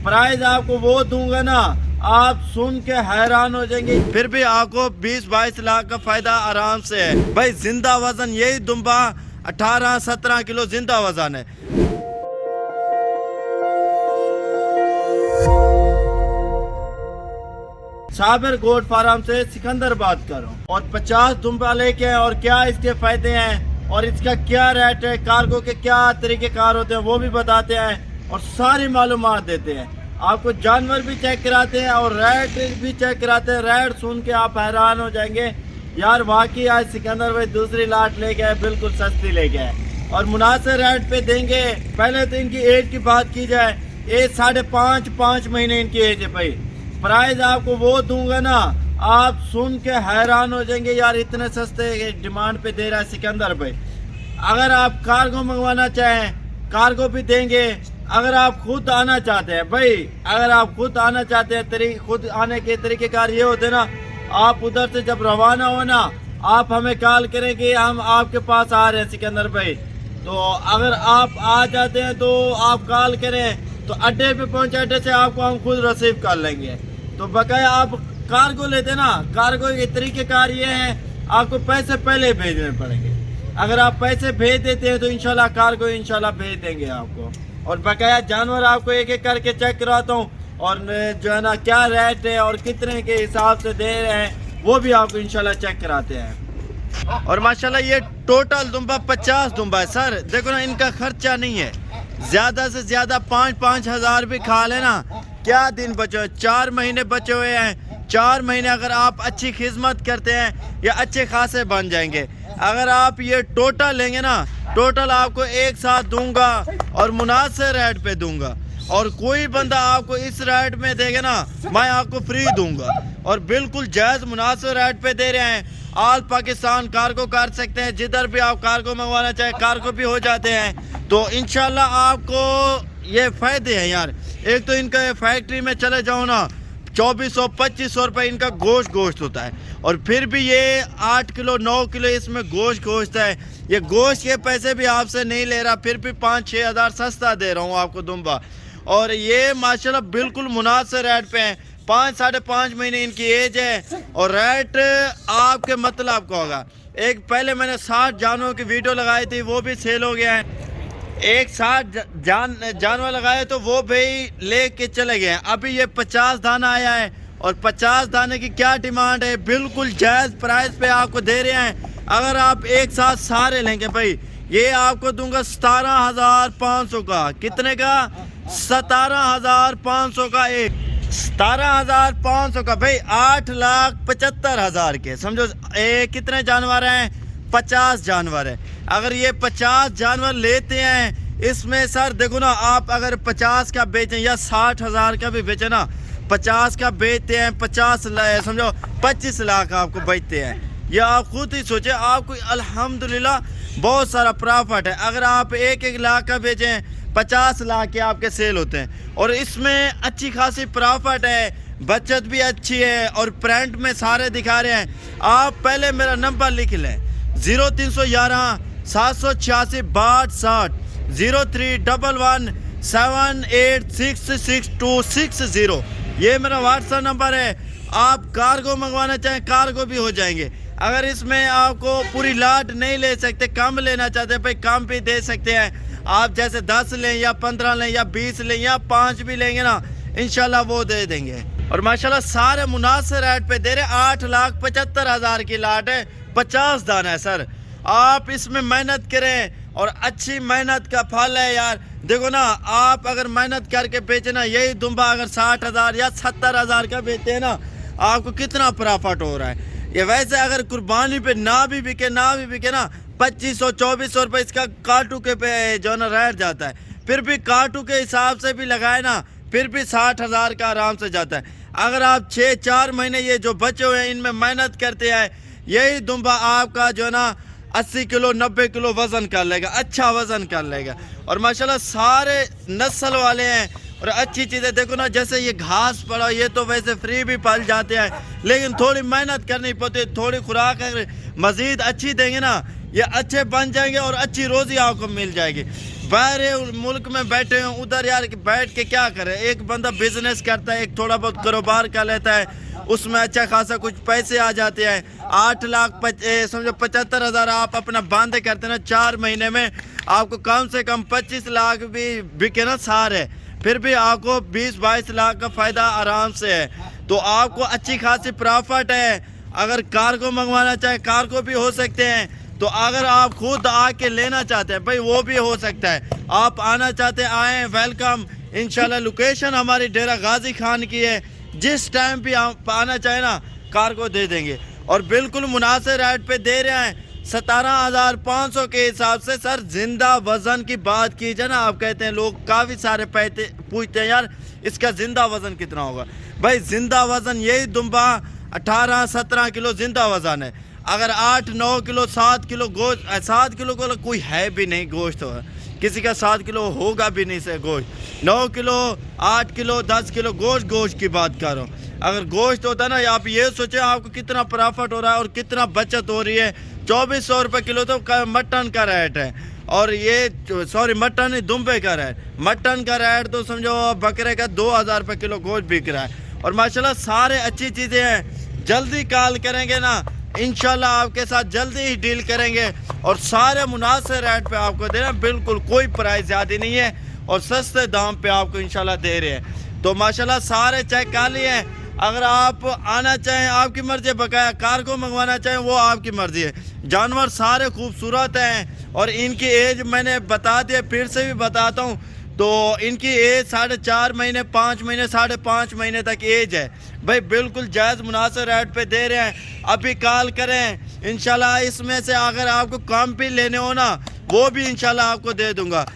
Price आपको वो दूंगा ना, आप सुन के हैरान हो जाएंगे। फिर भी आपको 20-22 लाख का फायदा आराम से है भाई। जिंदा वजन यही दुम्बा 18-17 किलो जिंदा वजन है। साबिर गोट फार्म से सिकंदर बात कर रहा हूँ और 50 दुम्बा लेके हैं। और क्या इसके फायदे हैं और इसका क्या रेट है, कार्गो के क्या तरीके कार होते हैं वो भी बताते हैं और सारी मालूमात देते हैं। आपको जानवर भी चेक कराते हैं और रेट भी चेक कराते हैं। रेट सुन के आप हैरान हो जाएंगे यार, वाकई आज सिकंदर भाई दूसरी लाट लेके आए, बिल्कुल सस्ती लेके आए और मुनासिब रेट पे देंगे। पहले तो इनकी एज की बात की जाए, एज 5.5 महीने इनकी एज है भाई। प्राइस आपको वो दूंगा ना, आप सुन के हैरान हो जाएंगे यार, इतने सस्ते डिमांड पे दे रहा है सिकंदर भाई। अगर आप कार्गो मंगवाना चाहें कार्गो भी देंगे। अगर आप खुद आना चाहते हैं भाई, अगर आप खुद आना चाहते हैं, खुद आने के तरीकेकार ये होते ना, आप उधर से जब रवाना हो ना, आप हमें कॉल करें कि हम आपके पास आ रहे हैं सिकंदर भाई। तो अगर आप आ जाते हैं तो आप कॉल करें तो अड्डे पे पहुंचे, अड्डे से आपको हम खुद रिसीव कर लेंगे। तो बकाया आप कार्गो लेते ना, कार्गो के तरीकेकार ये है, आपको पैसे पहले भेजने पड़ेंगे। अगर आप पैसे भेज देते हैं तो इंशाल्लाह कार्गो इंशाल्लाह भेज देंगे आपको। और बकाया जानवर आपको एक एक करके चेक करवाता हूँ और जो है ना क्या रेट है और कितने के हिसाब से दे रहे हैं वो भी आपको इंशाल्लाह चेक कराते हैं। और माशाल्लाह ये टोटल दुम्बा 50 दुम्बा है सर। देखो ना, इनका खर्चा नहीं है, ज्यादा से ज्यादा 5-5 हजार भी खा लेना, क्या दिन बचे हुए, 4 महीने बचे हुए हैं। 4 महीने अगर आप अच्छी खिदमत करते हैं या अच्छे खासे बन जाएंगे। अगर आप ये टोटल लेंगे ना, टोटल आपको एक साथ दूंगा और मुनासिब रेट पे दूंगा। और कोई बंदा आपको इस रेट में देगा ना, मैं आपको फ्री दूंगा और बिल्कुल जायज़ मुनासिब रेट पे दे रहे हैं। ऑल पाकिस्तान कार्गो कर सकते हैं, जिधर भी आप कार्गो मंगवाना चाहे कार्गो भी हो जाते हैं। तो इंशाल्लाह आपको ये फ़ायदे हैं यार। एक तो इनका फैक्ट्री में चले जाओ ना, 2400-2500 रुपये इनका गोश्त होता है और फिर भी ये 8 किलो 9 किलो इसमें गोश्त है। ये गोश्त के पैसे भी आपसे नहीं ले रहा, फिर भी 5-6 हज़ार सस्ता दे रहा हूँ आपको दुम्बा। और ये माशाल्लाह बिल्कुल मुनासिब रेट पे हैं। 5-5.5 महीने इनकी एज है और रेट आपके मतलब का होगा। एक पहले मैंने 60 जानवरों की वीडियो लगाई थी, वो भी सेल हो गया है। एक 60 जानवर लगाए तो वो भाई ले के चले गए। अभी ये 50 दाना आया है और 50 दाने की क्या डिमांड है, बिल्कुल जायज़ प्राइस पे आपको दे रहे हैं। अगर आप एक साथ सारे लेंगे भाई, ये आपको दूंगा 17,500 का। कितने का? 17,500 का। एक 17,500 का भाई, 8,75,000 के समझो। कितने जानवर हैं? 50 जानवर है। अगर ये 50 जानवर लेते हैं, इसमें सर देखो ना, आप अगर 50 का बेचें या 60,000 का भी बेचें ना, 50 का बेचते हैं, 50 समझो 25 लाख आपको बेचते हैं। ये आप खुद ही सोचे, आपको अल्हम्दुलिल्लाह बहुत सारा प्रॉफिट है। अगर आप 1-1 लाख का बेचें, 50 लाख के आपके सेल होते हैं और इसमें अच्छी खासी प्रॉफिट है, बचत भी अच्छी है और प्रिंट में सारे दिखा रहे हैं। आप पहले मेरा नंबर लिख लें, 0311 786 6260, 031178666260। ये मेरा व्हाट्सएप नंबर है। आप कार्गो मंगवाना चाहें कार्गो भी हो जाएंगे। अगर इसमें आपको पूरी लाट नहीं ले सकते, कम लेना चाहते हैं भाई, कम भी दे सकते हैं। आप जैसे 10 लें या 15 लें या 20 लें या 5 भी लेंगे ना, इंशाल्लाह वो दे देंगे। और माशाल्लाह सारे मुनासिब रेट पे दे रहे। 8,75,000 की लाट है, 50 दाना है सर। आप इसमें मेहनत करें और अच्छी मेहनत का फल है यार। देखो ना, आप अगर मेहनत करके बेचे ना, यही दुम्बा अगर 60,000 या 70,000 का बेचते हैं ना, आपको कितना प्रॉफिट हो रहा है। ये वैसे अगर कुर्बानी पे ना भी बिके ना 2500-2400 रुपये इसका काटू के पे जो ना रेट जाता है। फिर भी काटू के हिसाब से भी लगाए ना, फिर भी 60,000 का आराम से जाता है। अगर आप 6-4 महीने ये जो बचे हुए हैं इनमें मेहनत करते हैं, यही दुम्बा आपका जो ना 80 किलो 90 किलो वज़न कर लेगा, अच्छा वज़न कर लेगा। और माशाल्लाह सारे नस्ल वाले हैं और अच्छी चीज़ें। देखो ना, जैसे ये घास पड़ा, ये तो वैसे फ्री भी पल जाते हैं, लेकिन थोड़ी मेहनत करनी पड़ती है, थोड़ी खुराक मज़ीद अच्छी देंगे ना, ये अच्छे बन जाएंगे और अच्छी रोज़ी आपको मिल जाएगी। बाहर मुल्क में बैठे हैं, उधर यार बैठ के क्या करे। एक बंदा बिजनेस करता है, एक थोड़ा बहुत कारोबार कर लेता है, उसमें अच्छा खासा कुछ पैसे आ जाते हैं। 8 लाख समझो 75,000 आप अपना बांधे करते ना 4 महीने में, आपको कम से कम 25 लाख भी बिके ना सारे, फिर भी आपको 20-22 लाख का फ़ायदा आराम से है। तो आपको अच्छी खासी प्रॉफिट है। अगर कार्गो मंगवाना चाहे कार्गो भी हो सकते हैं। तो अगर आप खुद आके लेना चाहते हैं भाई वो भी हो सकता है। आप आना चाहते हैं आएँ, वेलकम। इंशाल्लाह लोकेशन हमारी डेरा गाजी खान की है। जिस टाइम भी आप आना चाहे ना कार्गो दे देंगे और बिल्कुल मुनासिब रेट पे दे रहे हैं। 17,500 के हिसाब से। सर जिंदा वजन की बात कीजिए ना, आप कहते हैं लोग काफ़ी सारे पैसे पूछते हैं यार इसका जिंदा वजन कितना होगा। भाई जिंदा वजन यही दुम्बा 18-17 किलो जिंदा वजन है। अगर 8-9 किलो 7 किलो गोश्त, 7 किलो को कोई है भी नहीं गोश्त, किसी का 7 किलो होगा भी नहीं से गोश्त। 9 किलो 8 किलो 10 किलो गोश्त की बात कर रहा हूँ। अगर गोश्त होता ना, आप ये सोचें आपको कितना प्रॉफिट हो रहा है और कितना बचत हो रही है। 2400 रुपये किलो तो मटन का रेट है, और ये सॉरी मटन नहीं दुम्बे का रेट। मटन का रेट तो समझो बकरे का 2000 रुपये किलो गोश्त बिक रहा है। और माशाल्लाह सारे अच्छी चीज़ें हैं। जल्दी कॉल करेंगे ना इंशाल्लाह आपके साथ जल्दी ही डील करेंगे और सारे मुनासिब रेट पे आपको दे रहे हैं। बिल्कुल कोई प्राइस ज़्यादा नहीं है और सस्ते दाम पे आपको इंशाल्लाह दे रहे हैं। तो माशाल्लाह सारे चेक कर लिए हैं। अगर आप आना चाहें आपकी मर्ज़ी, बकाया कार्गो मंगवाना चाहें वो आपकी मर्ज़ी है। जानवर सारे खूबसूरत हैं और इनकी एज मैंने बता दिया, फिर से भी बताता हूँ। तो इनकी एज 4.5 महीने 5 महीने 5.5 महीने तक एज है। भाई बिल्कुल जायज़ मुनासिब रेट पे दे रहे हैं। अभी कॉल करें इंशाल्लाह। इसमें से अगर आपको कम भी लेने हो ना वो भी इंशाल्लाह आपको दे दूंगा।